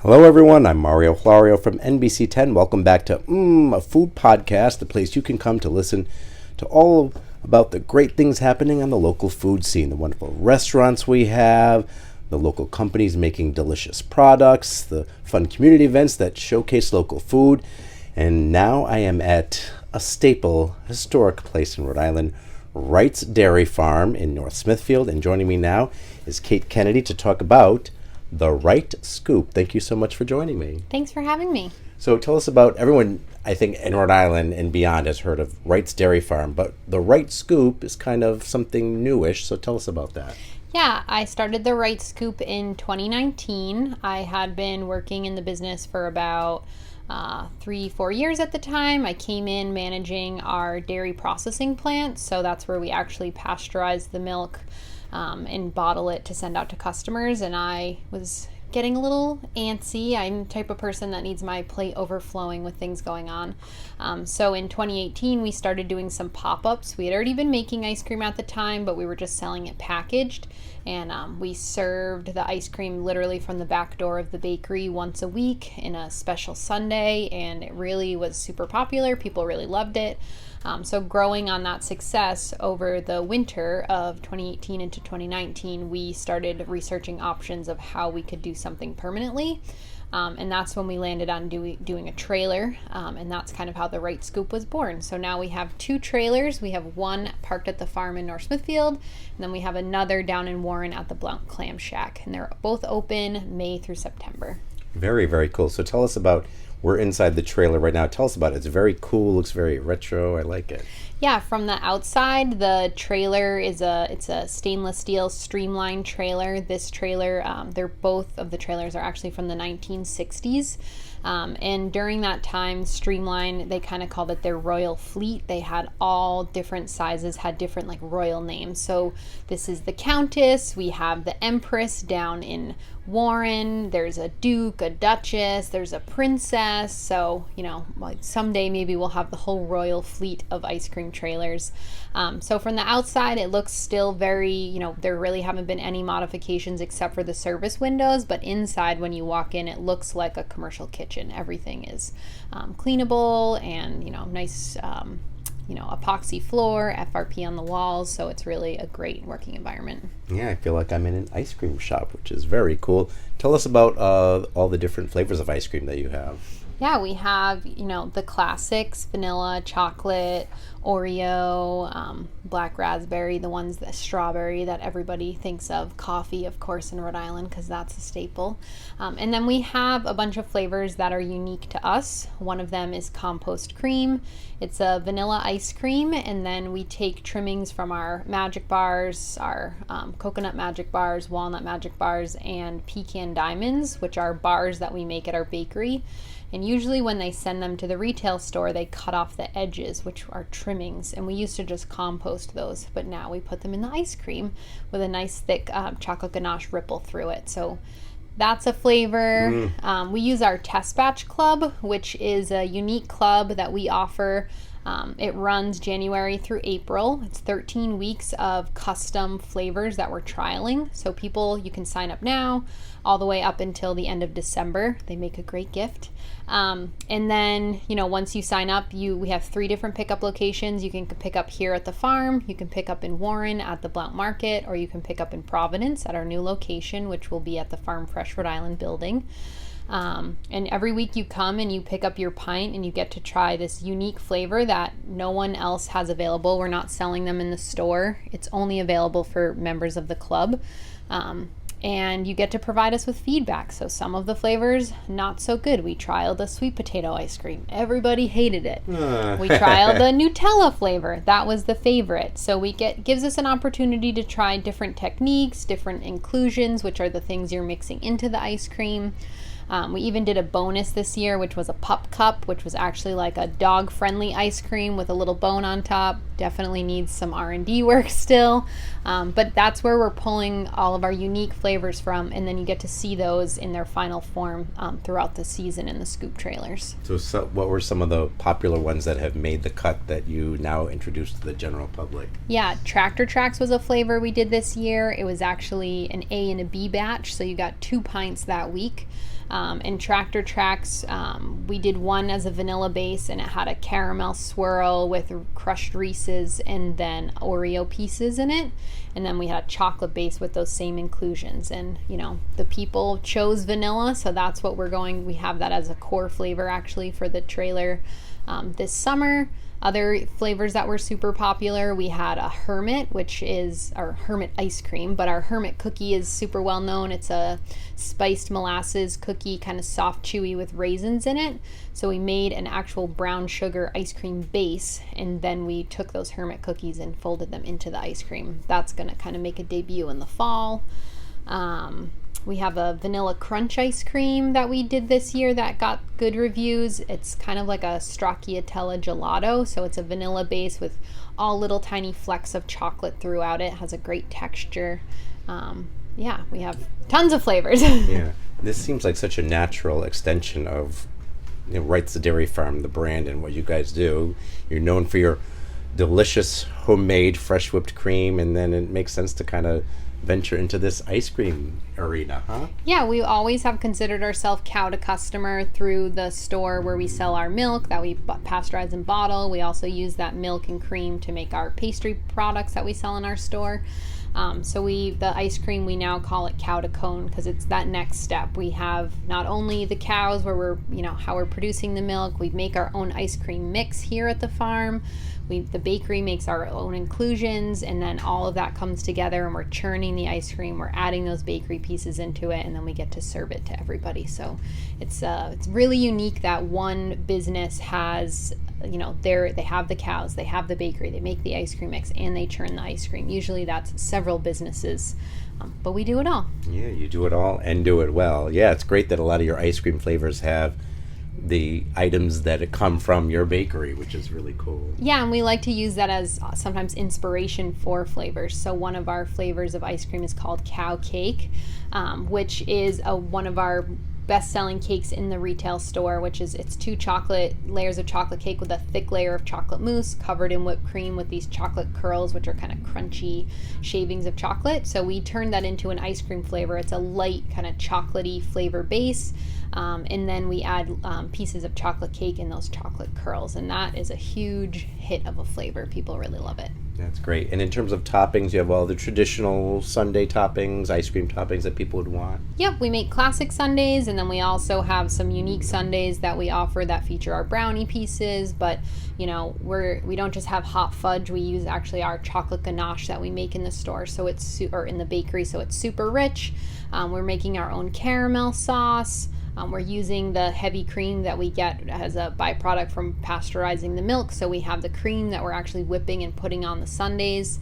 Hello, everyone. I'm Mario Florio from NBC 10. Welcome back to a Food Podcast, the place you can come to listen to all about the great things happening on the local food scene, the wonderful restaurants we have, the local companies making delicious products, the fun community events that showcase local food. And now I am at a staple, historic place in Rhode Island, Wright's Dairy Farm in North Smithfield. And joining me now is Cate Kennedy to talk about the Wright Scoop. Thank you so much for joining me. Thanks for having me. So tell us about, everyone I think in Rhode Island and beyond has heard of Wright's Dairy Farm, but the Wright Scoop is kind of something newish, so tell us about that. Yeah, I started the Wright Scoop in 2019. I had been working in the business for about 3-4 years at the time. I came in managing our dairy processing plant, so that's where we actually pasteurize the milk and bottle it to send out to customers. And I was getting a little antsy. I'm the type of person that needs my plate overflowing with things going on. So in 2018, we started doing some pop-ups. We had already been making ice cream at the time, but we were just selling it packaged. And we served the ice cream literally from the back door of the bakery once a week in a special Sunday. And it really was super popular. People really loved it. So growing on that success over the winter of 2018 into 2019, we started researching options of how we could do something permanently. And that's when we landed on doing a trailer. And that's kind of how the Wright Scoop was born. So now we have 2 trailers. We have one parked at the farm in North Smithfield, and then we have another down in Warren at the Blount Clam Shack. And they're both open May through September. Very, very cool. So tell us about, we're inside the trailer right now. Tell us about it. It's very cool, looks very retro. I like it. Yeah, from the outside, the trailer it's a stainless steel streamlined trailer. This trailer, both of the trailers are actually from the 1960s. And during that time, Streamline, they kind of called it their royal fleet. They had all different sizes, had different like royal names. So this is the Countess, we have the Empress down in Warren, there's a Duke, a Duchess, there's a Princess. So, like someday maybe we'll have the whole royal fleet of ice cream trailers. So from the outside, it looks still very, there really haven't been any modifications except for the service windows. But inside, when you walk in, it looks like a commercial kitchen. Everything is cleanable and, nice, epoxy floor, FRP on the walls. So it's really a great working environment. Yeah, I feel like I'm in an ice cream shop, which is very cool. Tell us about all the different flavors of ice cream that you have. Yeah, we have, the classics, vanilla, chocolate, Oreo, black raspberry, the ones that strawberry that everybody thinks of, coffee, of course, in Rhode Island, because that's a staple. And then we have a bunch of flavors that are unique to us. One of them is compost cream. It's a vanilla ice cream, and then we take trimmings from our magic bars, our coconut magic bars, walnut magic bars, and pecan diamonds, which are bars that we make at our bakery. And usually when they send them to the retail store, they cut off the edges, which are trimmings. And we used to just compost those, but now we put them in the ice cream with a nice thick chocolate ganache ripple through it. So that's a flavor. We use our Test Batch Club, which is a unique club that we offer. It runs January through April. It's 13 weeks of custom flavors that we're trialing. So you can sign up now all the way up until the end of December. They make a great gift. And then, once you sign up, we have 3 different pickup locations. You can pick up here at the farm, you can pick up in Warren at the Blount Market, or you can pick up in Providence at our new location, which will be at the Farm Fresh Rhode Island building. And every week you come and you pick up your pint and you get to try this unique flavor that no one else has available. We're not selling them in the store. It's only available for members of the club. And you get to provide us with feedback. So some of the flavors, not so good. We trialed the sweet potato ice cream. Everybody hated it. We trialed the Nutella flavor. That was the favorite. So gives us an opportunity to try different techniques, different inclusions, which are the things you're mixing into the ice cream. We even did a bonus this year, which was a pup cup, which was actually like a dog-friendly ice cream with a little bone on top. Definitely needs some R&D work still. But that's where we're pulling all of our unique flavors from, and then you get to see those in their final form throughout the season in the Scoop trailers. So what were some of the popular ones that have made the cut that you now introduced to the general public? Yeah, Tractor Tracks was a flavor we did this year. It was actually an A and a B batch, so you got 2 pints that week. And Tractor Tracks, we did one as a vanilla base, and it had a caramel swirl with crushed Reese's and then Oreo pieces in it. And then we had a chocolate base with those same inclusions. And, the people chose vanilla, so that's what we have that as a core flavor actually for the trailer this summer. Other flavors that were super popular, we had a Hermit, which is our Hermit ice cream, but our Hermit cookie is super well known. It's a spiced molasses cookie, kind of soft, chewy with raisins in it. So we made an actual brown sugar ice cream base, and then we took those Hermit cookies and folded them into the ice cream. That's going to kind of make a debut in the fall. We have a vanilla crunch ice cream that we did this year that got good reviews. It's kind of like a stracciatella gelato. So it's a vanilla base with all little tiny flecks of chocolate throughout it. It has a great texture. We have tons of flavors. Yeah, this seems like such a natural extension of Wright's the Dairy Farm, the brand, and what you guys do. You're known for your delicious homemade fresh whipped cream, and then it makes sense to kind of venture into this ice cream arena, huh? Yeah, we always have considered ourselves cow to customer through the store where we sell our milk that we pasteurize and bottle. We also use that milk and cream to make our pastry products that we sell in our store. The ice cream, we now call it cow to cone because it's that next step. We have not only the cows where we're, how we're producing the milk, we make our own ice cream mix here at the farm. The bakery makes our own inclusions, and then all of that comes together and we're churning the ice cream, we're adding those bakery pieces into it, and then we get to serve it to everybody. So it's really unique that one business has, they have the cows, they have the bakery, they make the ice cream mix, and they churn the ice cream. Usually that's several businesses, but we do it all. Yeah, you do it all and do it well. Yeah, it's great that a lot of your ice cream flavors have the items that come from your bakery, which is really cool. Yeah, and we like to use that as sometimes inspiration for flavors. So one of our flavors of ice cream is called Cow Cake, which is one of our best-selling cakes in the retail store, it's 2 layers of chocolate cake with a thick layer of chocolate mousse covered in whipped cream with these chocolate curls, which are kind of crunchy shavings of chocolate. So we turned that into an ice cream flavor. It's a light kind of chocolatey flavor base. And then we add pieces of chocolate cake in those chocolate curls, and that is a huge hit of a flavor. People really love it. That's great. And in terms of toppings, you have all the traditional sundae toppings, ice cream toppings that people would want. Yep, we make classic sundaes, and then we also have some unique sundaes that we offer that feature our brownie pieces. But we don't just have hot fudge. We use actually our chocolate ganache that we make in the store, or in the bakery, so it's super rich. We're making our own caramel sauce. We're using the heavy cream that we get as a byproduct from pasteurizing the milk. So we have the cream that we're actually whipping and putting on the sundaes.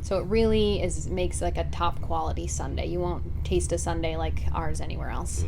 So it really makes like a top quality sundae. You won't taste a sundae like ours anywhere else.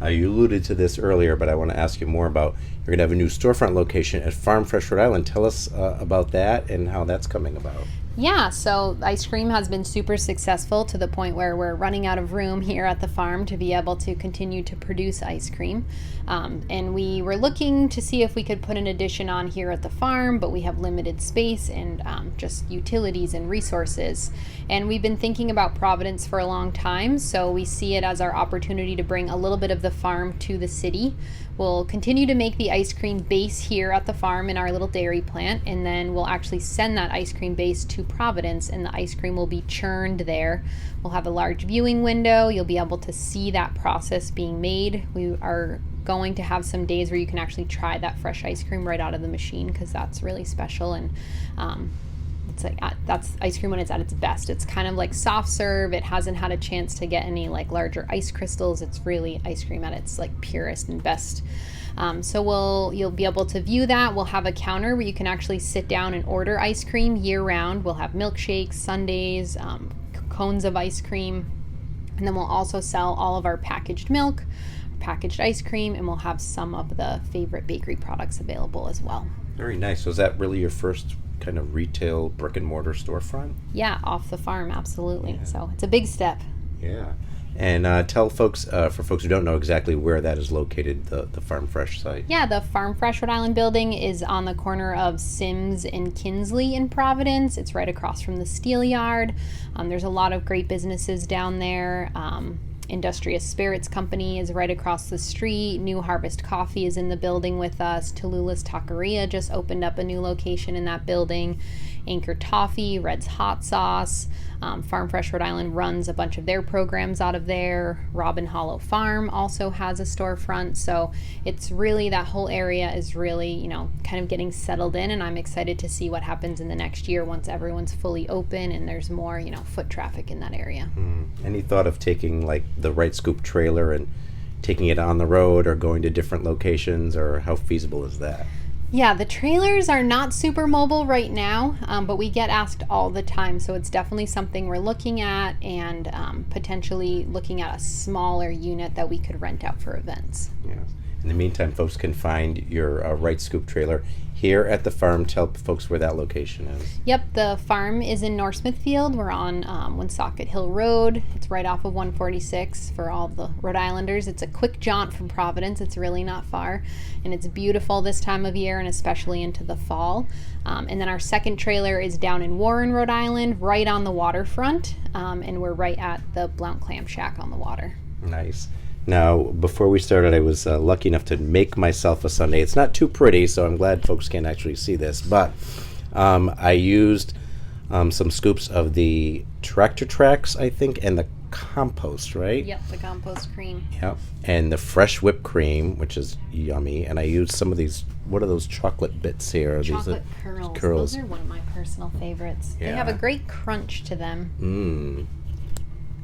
You alluded to this earlier, but I want to ask you more about, you're going to have a new storefront location at Farm Fresh Rhode Island. Tell us about that and how that's coming about. Yeah, so ice cream has been super successful to the point where we're running out of room here at the farm to be able to continue to produce ice cream. And we were looking to see if we could put an addition on here at the farm, but we have limited space and just utilities and resources. And we've been thinking about Providence for a long time, so we see it as our opportunity to bring a little bit of the farm to the city. We'll continue to make the ice cream base here at the farm in our little dairy plant, and then we'll actually send that ice cream base to Providence, and the ice cream will be churned there. We'll have a large viewing window. You'll be able to see that process being made. We are going to have some days where you can actually try that fresh ice cream right out of the machine, because that's really special. And it's like that's ice cream when it's at its best. It's kind of like soft serve. It hasn't had a chance to get any like larger ice crystals. It's really ice cream at its like purest and best. So you'll be able to view that. We'll have a counter where you can actually sit down and order ice cream year round. We'll have milkshakes, sundaes, cones of ice cream, and then we'll also sell all of our packaged milk, packaged ice cream, and we'll have some of the favorite bakery products available as well. Very nice. So is that really your first kind of retail brick and mortar storefront? Yeah, off the farm, absolutely. Yeah. So it's a big step. Yeah. And tell folks, for folks who don't know exactly where that is located, the Farm Fresh site. Yeah, the Farm Fresh Rhode Island building is on the corner of Sims and Kinsley in Providence. It's right across from the Steel Yard. There's a lot of great businesses down there. Industrious Spirits Company is right across the street. New Harvest Coffee is in the building with us. Tallulah's Taqueria just opened up a new location in that building. Anchor Toffee, Red's Hot Sauce. Farm Fresh Rhode Island runs a bunch of their programs out of there. Robin Hollow Farm also has a storefront. So it's really, that whole area is really, you know, kind of getting settled in, and I'm excited to see what happens in the next year once everyone's fully open and there's more, you know, foot traffic in that area. Any thought of taking like the Wright Scoop trailer and taking it on the road or going to different locations, or how feasible is that? Yeah, the trailers are not super mobile right now, but we get asked all the time, so it's definitely something we're looking at, and potentially looking at a smaller unit that we could rent out for events. Yes. In the meantime, folks can find your Wright Scoop trailer here at the farm. Tell folks where that location is. Yep, the farm is in North Smithfield. We're on Woonsocket Hill Road. It's right off of 146 for all the Rhode Islanders. It's a quick jaunt from Providence. It's really not far, and it's beautiful this time of year, and especially into the fall. And then our second trailer is down in Warren, Rhode Island, right on the waterfront, and we're right at the Blount Clam Shack on the water. Nice. Now, before we started, I was lucky enough to make myself a sundae. It's not too pretty, so I'm glad folks can't actually see this, but I used some scoops of the tractor tracks, I think, and the compost, right? Yep, the compost cream. Yep, and the fresh whipped cream, which is yummy, and I used some of these, what are those chocolate bits here? Chocolate curls. Those are one of my personal favorites. Yeah. They have a great crunch to them.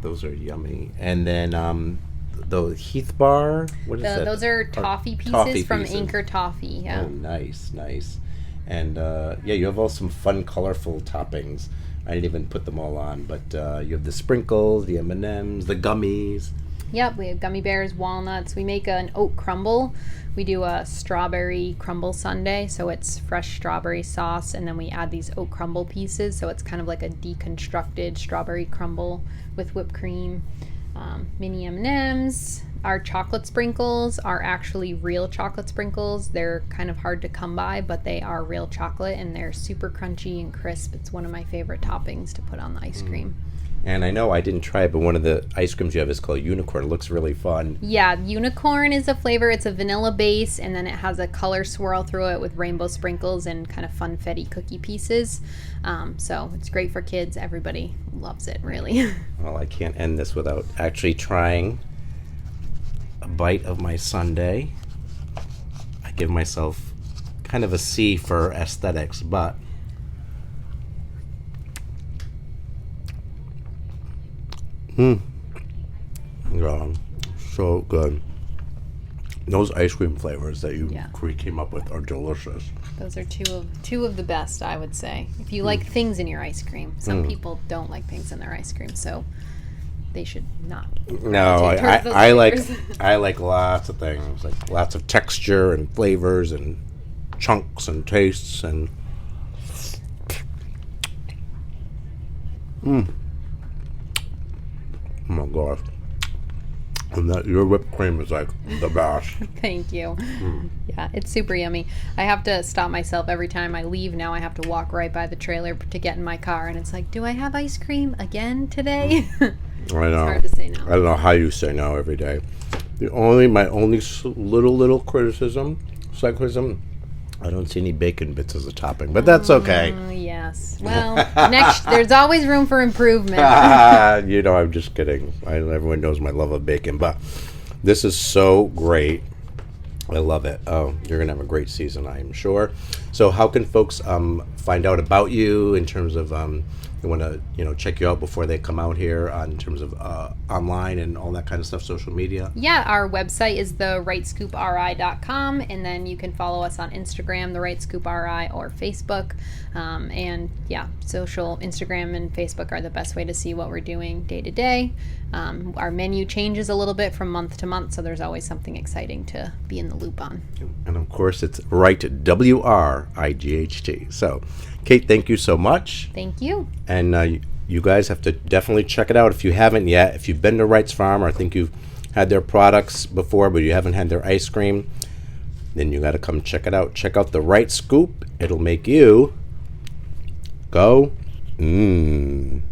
Those are yummy. And then the Heath Bar, what is that? Those are toffee pieces from Anchor Toffee. Yeah. Oh, nice. And yeah, you have some fun, colorful toppings. I didn't even put them all on, but you have the sprinkles, the M&Ms, the gummies. Yep, we have gummy bears, walnuts. We make an oat crumble. We do a strawberry crumble sundae, so it's fresh strawberry sauce, and then we add these oat crumble pieces, so it's kind of like a deconstructed strawberry crumble with whipped cream. Mini M&Ms. Our chocolate sprinkles are actually real chocolate sprinkles. They're kind of hard to come by, but they are real chocolate, and they're super crunchy and crisp. It's one of my favorite toppings to put on the ice cream. And I know I didn't try it, but one of the ice creams you have is called Unicorn. It looks really fun. Yeah, Unicorn is a flavor. It's a vanilla base, and then it has a color swirl through it with rainbow sprinkles and kind of funfetti cookie pieces. So it's great for kids. Everybody loves it, really. Well, I can't end this without actually trying a bite of my sundae. I give myself kind of a C for aesthetics, but yeah, so good. Those ice cream flavors that you came up with are delicious. Those are two of the best, I would say. If you like things in your ice cream, some people don't like things in their ice cream, so they should not. No, I like lots of things, like lots of texture and flavors and chunks and tastes and. Oh my gosh. And that your whipped cream is like the best. Thank you. Yeah, it's super yummy. I have to stop myself every time I leave now. I have to walk right by the trailer to get in my car, and it's like, do I have ice cream again today? I know. It's hard to say no. I don't know how you say no every day. My only little criticism, slight criticism, I don't see any bacon bits as a topping, but that's okay. Yes. Well, there's always room for improvement. I'm just kidding. Everyone knows my love of bacon, but this is so great. I love it. Oh, you're going to have a great season, I'm sure. So how can folks find out about you in terms of they want to check you out before they come out here in terms of online and all that kind of stuff, social media? Yeah, our website is the WrightScoopRI.com, and then you can follow us on Instagram, the Wright Scoop RI, or Facebook. And yeah, Instagram and Facebook are the best way to see what we're doing day to day. Our menu changes a little bit from month to month, so there's always something exciting to be in the loop on. And of course, it's Wright, WRIGHT. So, Cate, thank you so much. Thank you. And you guys have to definitely check it out if you haven't yet. If you've been to Wright's Farm, or I think you've had their products before, but you haven't had their ice cream, then you got to come check it out. Check out the Wright Scoop. It'll make you go, mmm.